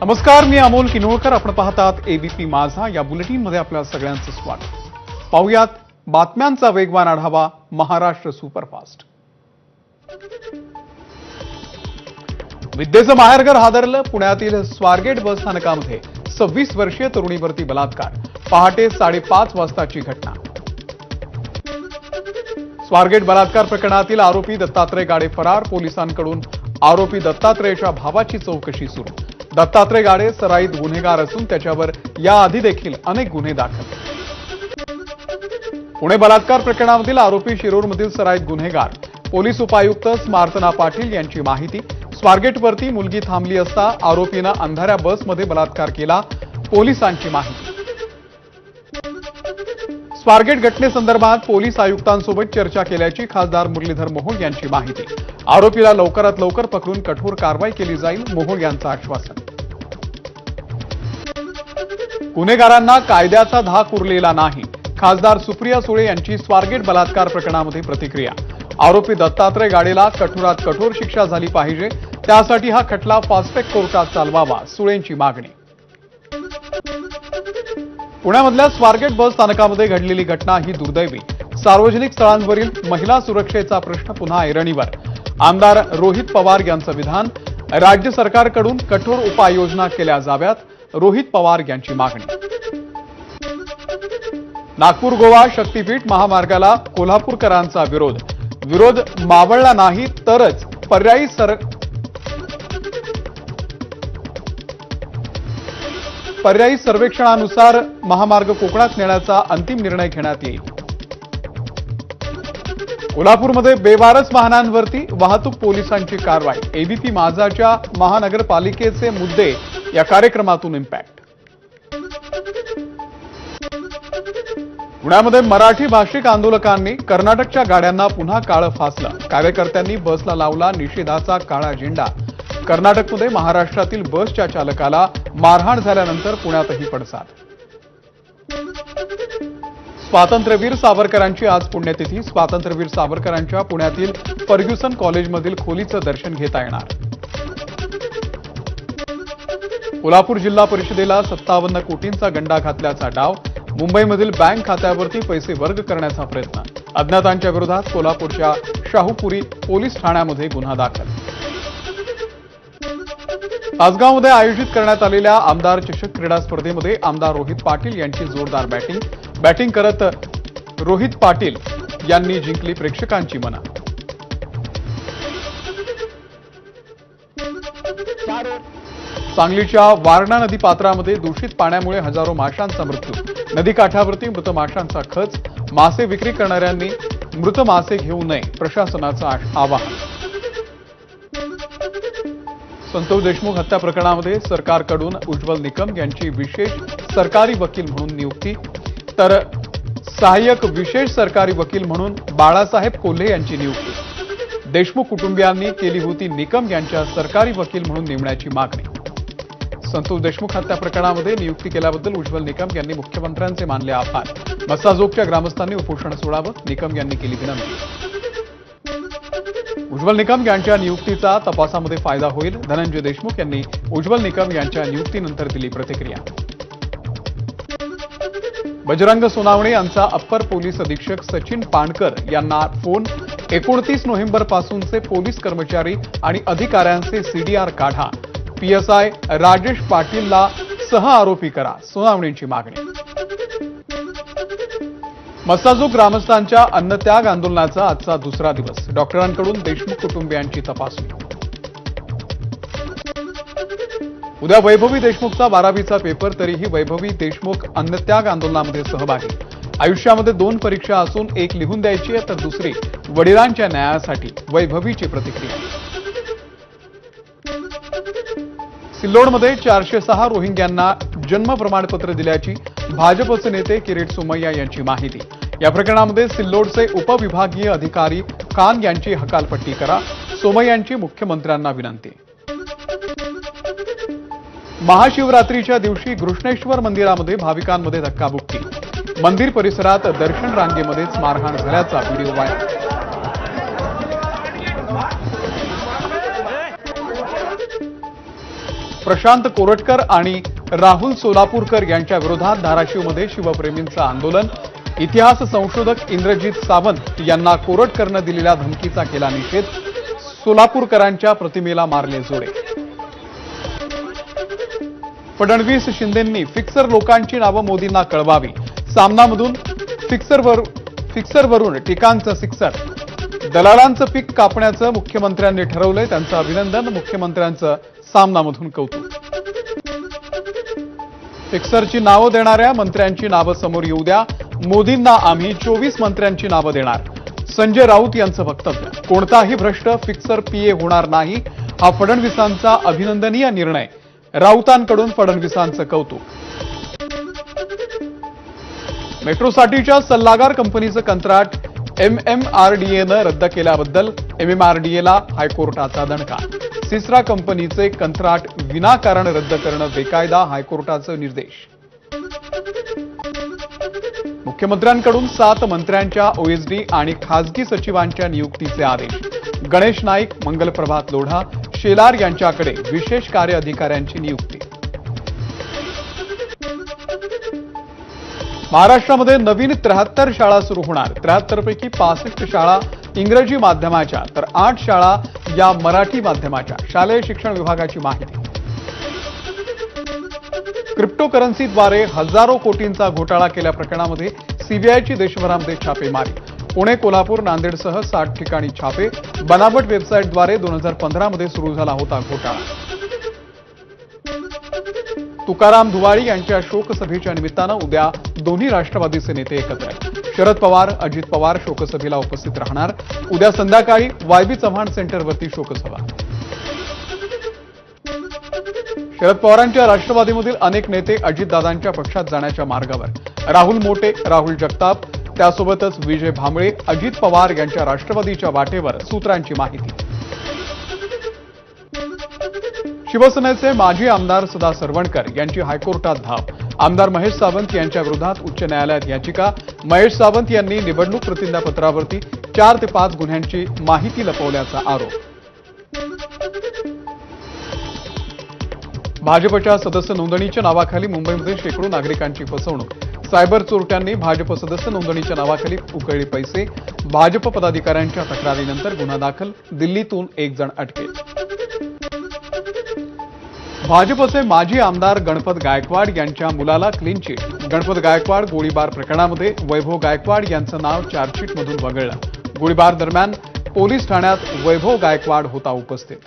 नमस्कार, मी अमोल किनोळकर. आपण पाहतात एबीपी माझा. या बुलेटिनमध्ये आपल्या सगळ्यांचं स्वागत. पाहुयात बातम्यांचा वेगवान आढावा. महाराष्ट्र सुपरफास्ट. विद्येचं माहेरघर हादरलं. पुण्यातील स्वारगेट बस स्थानकामध्ये 26 वर्षीय तरुणीवरती बलात्कार. पहाटे 5:30 वाजताची घटना. स्वारगेट बलात्कार प्रकरणातील आरोपी दत्तात्रय गाडे फरार. पोलिसांकडून आरोपी दत्तात्रयच्या भावाची चौकशी सुरू. दत्तात्रय गाडे सराईत गुन्हेगार असून त्याच्यावर याआधी देखील अनेक गुन्हे दाखल. पुणे बलात्कार प्रकरणामधील आरोपी शिरूरमधील सराईत गुन्हेगार. पोलीस उपायुक्त स्मार्तना पाटील यांची माहिती. स्वारगेटवरती मुलगी थांबली असता आरोपीनं अंधाऱ्या बसमध्ये बलात्कार केला. पोलिसांची माहिती. स्वारगेट घटनेसंदर्भात पोलीस आयुक्तांसोबत चर्चा केल्याची खासदार मुरलीधर मोहोळ यांची माहिती. आरोपीला लवकरात लवकर पकडून कठोर कारवाई केली जाईल, मोहोळ यांचं आश्वासन. गुन्हेगारांना कायद्याचा धाक उरलेला नाही. खासदार सुप्रिया सुळे यांची स्वारगेट बलात्कार प्रकरणामध्ये प्रतिक्रिया. आरोपी दत्तात्रय गाडेला कठोरात कठोर शिक्षा झाली पाहिजे. त्यासाठी हा खटला फास्ट ट्रॅक कोर्टात चालवावा, सुळेंची मागणी. पुण्यामधल्या स्वारगेट बस स्थानकामध्ये घडलेली घटना ही दुर्दैवी. सार्वजनिक स्थळांवरील महिला सुरक्षेचा प्रश्न पुन्हा ऐरणीवर. आमदार रोहित पवार यांचं विधान. राज्य सरकारकडून कठोर उपाययोजना केल्या जाव्यात, रोहित पवार यांची मागणी. नागपूर गोवा शक्तीपीठ महामार्गाला कोल्हापूरकरांचा विरोध. विरोध मावळला नाही तरच पर्यायी सर्वेक्षणानुसार महामार्ग कोकणात नेण्याचा अंतिम निर्णय घेण्यात येईल. कोल्हापूरमध्ये बेवारस वाहनांवरती वाहतूक पोलिसांची कारवाई. एबीपी माझाच्या महानगरपालिकेचे मुद्दे या कार्यक्रमातून इम्पॅक्ट. पुण्यामध्ये मराठी भाषिक आंदोलकांनी कर्नाटकच्या गाड्यांना पुन्हा काळं फासलं. कार्यकर्त्यांनी बसला लावला निषेधाचा काळा झेंडा. कर्नाटकमध्ये महाराष्ट्रातील बसच्या चालकाला मारहाण झाल्यानंतर पुण्यातही पडसाद. स्वातंत्र्यवीर सावरकरांची आज पुण्यतिथी. स्वातंत्र्यवीर सावरकरांच्या पुण्यातील फर्ग्युसन कॉलेजमधील खोलीचं दर्शन घेता येणार. कोल्हापूर जिल्हा परिषदेला 57 कोटींचा गंडा घातल्याचा डाव. मुंबईमधील बँक खात्यावरती पैसे वर्ग करण्याचा प्रयत्न. अज्ञातांच्या विरोधात कोल्हापूरच्या शाहूपुरी पोलीस ठाण्यामध्ये गुन्हा दाखल. तासगावमध्ये आयोजित करण्यात आलेल्या आमदार चषक क्रीडा स्पर्धेमध्ये आमदार रोहित पाटील यांची जोरदार बॅटिंग करत रोहित पाटील यांनी जिंकली प्रेक्षकांची मनं. सांगलीच्या वारणा नदी पात्रामध्ये दूषित पाण्यामुळे हजारो माशांचा मृत्यू. नदीकाठावरती मृत माशांचा खच. मासे विक्री करणाऱ्यांनी मृत मासे घेऊ नये, प्रशासनाचं आवाहन. संतोष देशमुख हत्या प्रकरणामध्ये सरकारकडून उज्ज्वल निकम यांची विशेष सरकारी वकील म्हणून नियुक्ती, तर सहाय्यक विशेष सरकारी वकील म्हणून बाळासाहेब कोल्हे यांची नियुक्ती. देशमुख कुटुंबियांनी केली होती निकम यांच्या सरकारी वकील म्हणून नेमण्याची मागणी. संतोष देशमुख हत्या प्रकरणामध्ये नियुक्ती केल्याबद्दल उज्ज्वल निकम यांनी मुख्यमंत्र्यांचे मानले आभार. मस्साजोगच्या ग्रामस्थांनी उपोषण सोडावं, निकम यांनी केली विनंती. उज्ज्वल निकम यांच्या नियुक्तीचा तपासामध्ये फायदा होईल. धनंजय देशमुख यांनी उज्ज्वल निकम यांच्या नियुक्तीनंतर दिली प्रतिक्रिया. बजरंग सोनावणे यांचा अप्पर पोलीस अधीक्षक सचिन पाणकर यांना फोन. 29 नोव्हेंबरपासूनचे पोलीस कर्मचारी आणि अधिकाऱ्यांचे सीडीआर काढा. पीएसआय राजेश पाटीलला सह आरोपी करा, सोनावणेंची मागणी. मस्साजोग ग्रामस्थांच्या अन्नत्याग आंदोलनाचा आजचा दुसरा दिवस. डॉक्टरांकडून देशमुख कुटुंबियांची तपासणी. उद्या वैभवी देशमुखचा 12वीचा पेपर. तरीही वैभवी देशमुख अन्नत्याग आंदोलनामध्ये सहभागी. आयुष्यामध्ये 2 परीक्षा असून एक लिहून द्यायची आहे, तर दुसरी वडिलांच्या न्यायासाठी. वैभवीची प्रतिक्रिया. सिल्लोडमध्ये 406 रोहिंग्यांना जन्म प्रमाणपत्र दिल्याची भाजपचे नेते किरीट सोमय्या यांची माहिती. या प्रकरणामध्ये सिल्लोडचे उपविभागीय अधिकारी खान यांची हकालपट्टी करा, सोमय्यांची मुख्यमंत्र्यांना विनंती. महाशिवरात्रीच्या दिवशी घृष्णेश्वर मंदिरामध्ये भाविकांमध्ये धक्काबुक्की. मंदिर परिसरात दर्शन रांगेमध्येच मारहाण झाल्याचा व्हिडिओ व्हायरल. प्रशांत कोरटकर आणि राहुल सोलापूरकर यांच्या विरोधात धाराशिवमध्ये शिवप्रेमींचं आंदोलन. इतिहास संशोधक इंद्रजित सावंत यांना कोरटकरनं दिलेल्या धमकीचा केला निषेध. सोलापूरकरांच्या प्रतिमेला मारले जोडे. फडणवीस शिंदेंनी फिक्सर लोकांची नावं मोदींना कळवावी. सामनामधून फिक्सरवरून टीकांचं सिक्सर. दलालांचं पीक कापण्याचं मुख्यमंत्र्यांनी ठरवलंय. त्यांचं अभिनंदन. मुख्यमंत्र्यांचं सामनामधून कौतुक. फिक्सरची नावं देणाऱ्या मंत्र्यांची नावं समोर येऊ द्या. मोदींना आम्ही 24 मंत्र्यांची नावं देणार. संजय राऊत यांचं वक्तव्य. कोणताही भ्रष्ट फिक्सर पीए होणार नाही. हा फडणवीसांचा अभिनंदनीय निर्णय. राऊतांकडून फडणवीसांचं कौतुक. मेट्रोसाठीच्या सल्लागार कंपनीचं कंत्राट MMRDAनं रद्द केल्याबद्दल MMRDAला हायकोर्टाचा दणका. सिसरा कंपनीचे कंत्राट विनाकारण रद्द करणं बेकायदा. हायकोर्टाचे निर्देश. मुख्यमंत्र्यांकडून 7 मंत्र्यांच्या OSD आणि खासगी सचिवांच्या नियुक्तीचे आदेश. गणेश नाईक, मंगलप्रभात लोढा, शेलार यांच्याकडे विशेष कार्य अधिकाऱ्यांची नियुक्ती. महाराष्ट्रामध्ये नवीन 73 शाळा सुरू होणार. 73 पैकी 65 शाळा इंग्रजी माध्यमाच्या तर 8 शाळा या मराठी माध्यमाच्या. शालेय शिक्षण विभागाची माहिती. क्रिप्टोकरन्सीद्वारे हजारो कोटींचा घोटाळा केल्या प्रकरणामध्ये सीबीआयची देशभरामध्ये छापेमारी. पुणे, कोल्हापूर, नांदेडसह 60 ठिकाणी छापे. बनावट वेबसाईटद्वारे 2015 मध्ये सुरू झाला होता घोटाळा. तुकाराम धुवाडी यांच्या शोकसभेच्या निमित्तानं उद्या दोन्ही राष्ट्रवादीचे नेते एकत्र. शरद पवार, अजित पवार शोकसभेला उपस्थित राहणार. उद्या संध्याकाळी YB चव्हाण सेंटरवरती शोकसभा. शरद पवारांच्या राष्ट्रवादीमधील अनेक नेते अजितदादांच्या पक्षात जाण्याच्या मार्गावर. राहुल मोटे, राहुल जगताप, त्यासोबतच विजय भांबळे, अजित पवार यांच्या राष्ट्रवादीच्या वाटेवर. सूत्रांची माहिती. शिवसेनेचे माजी आमदार सदा सरवणकर यांची हायकोर्टात धाव. आमदार महेश सावंत यांच्या विरोधात उच्च न्यायालयात याचिका. महेश सावंत यांनी निवडणूक प्रतिज्ञापत्रावरती 4 ते 5 गुन्ह्यांची माहिती लपवल्याचा आरोप. भाजपच्या सदस्य नोंदणीच्या नावाखाली मुंबईमध्ये शेकडो नागरिकांची फसवणूक. सायबर चोरट्यांनी भाजप सदस्य नोंदणीच्या नावाखाली उकळले पैसे. भाजप पदाधिकाऱ्यांच्या तक्रारीनंतर गुन्हा दाखल. दिल्लीतून 1 जण अटकेत. भाजपचे माजी आमदार गणपत गायकवाड यांच्या मुलाला क्लीन चिट. गणपत गायकवाड गोळीबार प्रकरणामध्ये वैभव गायकवाड यांचं नाव चार्जशीटमधून वगळलं. गोळीबार दरम्यान पोलीस ठाण्यात वैभव गायकवाड होता उपस्थित.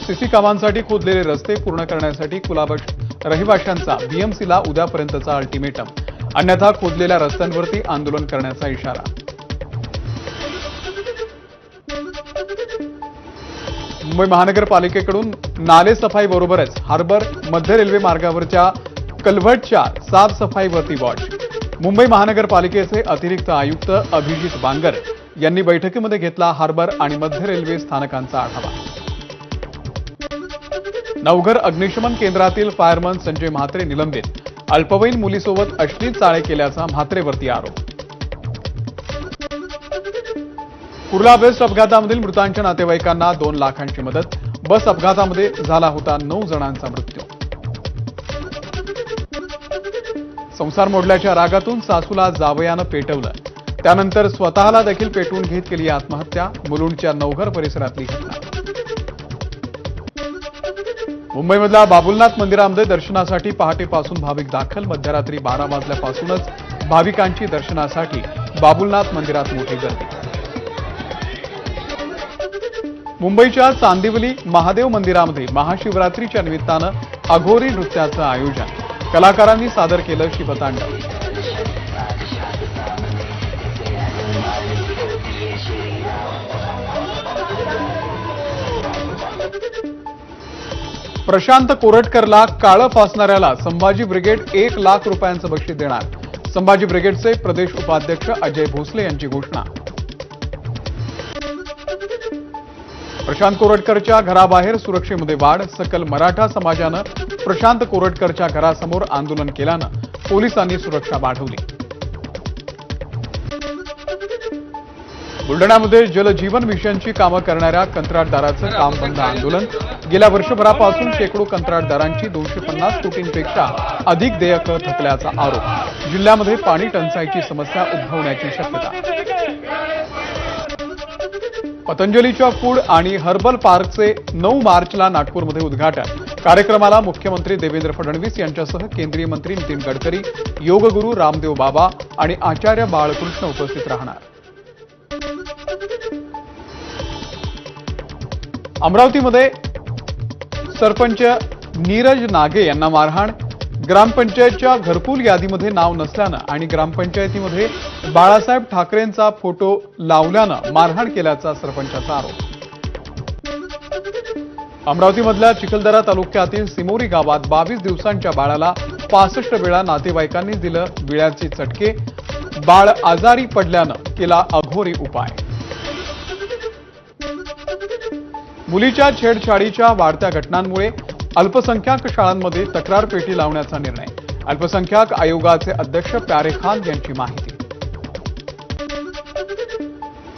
सीसी कामांसाठी खोदलेले रस्ते पूर्ण करण्यासाठी कुलाबश रहिवाशांचा BMCला उद्यापर्यंतचा अल्टिमेटम. अन्यथा खोदलेल्या रस्त्यांवरती आंदोलन करण्याचा इशारा. मुंबई महानगरपालिकेकडून नाले सफाईबरोबरच हार्बर, मध्य रेल्वे मार्गावरच्या कल्व्हर्टच्या साफसफाईवरती वॉच. मुंबई महानगरपालिकेचे अतिरिक्त आयुक्त अभिजित बांगर यांनी बैठकीमध्ये घेतला हार्बर आणि मध्य रेल्वे स्थानकांचा आढावा. नवघर अग्निशमन केंद्रातील फायरमन संजय म्हात्रे निलंबित. अल्पवयीन मुलीसोबत अश्लील चाळे केल्याचा म्हात्रेवरती आरोप. कुर्ला बेस्ट अपघातामधील मृतांच्या नातेवाईकांना 2 लाखांची मदत. बस अपघातामध्ये झाला होता 9 जणांचा मृत्यू. संसार मोडल्याच्या रागातून सासूला जावयानं पेटवलं. त्यानंतर स्वतःला देखील पेटवून घेत केली आत्महत्या. मुलुंडच्या नवघर परिसरातली घटना. मुंबईमधल्या बाबुलनाथ मंदिरामध्ये दर्शनासाठी पहाटेपासून भाविक दाखल. मध्यरात्री 12 वाजल्यापासूनच भाविकांची दर्शनासाठी बाबुलनाथ मंदिरात मोठी गर्दी. मुंबईच्या चांदिवली महादेव मंदिरामध्ये महाशिवरात्रीच्या निमित्तानं अघोरी नृत्याचं आयोजन. कलाकारांनी सादर केलं शिवतांडव. प्रशांत कोरटकरला काळं फासणाऱ्याला संभाजी ब्रिगेड 1 लाख रुपयांचं बक्षीस देणार. संभाजी ब्रिगेडचे प्रदेश उपाध्यक्ष अजय भोसले यांची घोषणा. प्रशांत कोरटकरच्या घराबाहेर सुरक्षेमध्ये वाढ. सकल मराठा समाजानं प्रशांत कोरटकरच्या घरासमोर आंदोलन केल्यानं पोलिसांनी सुरक्षा वाढवली. बुलढाण्यामध्ये जलजीवन मिशनची कामं करणाऱ्या कंत्राटदाराचं काम बंद आंदोलन। गेल्या वर्षभरापासून शेकडो कंत्राटदारांची 250 कोटींपेक्षा अधिक देयकं थकल्याचा आरोप। जिल्ह्यामध्ये पाणी टंचाईची समस्या उद्भवण्याची शक्यता। पतंजलीच्या फूड आणि हर्बल पार्कचे 9 मार्चला नागपूरमध्ये उद्घाटन। कार्यक्रमाला मुख्यमंत्री देवेंद्र फडणवीस यांच्यासह केंद्रीय मंत्री नितीन गडकरी, योगगुरू रामदेव बाबा आणि आचार्य बाळकृष्ण उपस्थित राहणार। अमरावतीमध्ये सरपंच नीरज नागे यांना मारहाण। ग्रामपंचायतच्या घरकुल यादीमध्ये नाव नसल्यानं आणि ग्रामपंचायतीमध्ये बाळासाहेब ठाकरेंचा फोटो लावल्यानं मारहाण केल्याचा सरपंचाचा आरोप। अमरावतीमधल्या चिखलदरा तालुक्यातील सिमोरी गावात 22 दिवसांच्या बाळाला 65 वेळा नातेवाईकांनी दिलं विळ्याचे चटके। बाळ आजारी पडल्यानं केला अघोरी उपाय। मुलीच्या छेडछाडीच्या वाढत्या घटनांमुळे अल्पसंख्याक शाळांमध्ये तक्रार पेटी लावण्याचा निर्णय। अल्पसंख्याक आयोगाचे अध्यक्ष प्यारे खान यांची माहिती।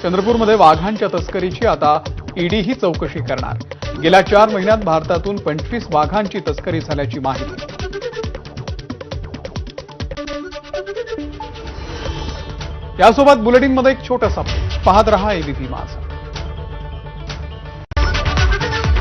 चंद्रपूरमध्ये वाघांच्या तस्करीची आता ईडी ही चौकशी करणार। गेल्या 4 महिन्यात भारतातून 25 वाघांची तस्करी झाल्याची माहिती। यासोबत बुलेटिनमध्ये एक छोटासा पाहत रहा एबीपी माझा।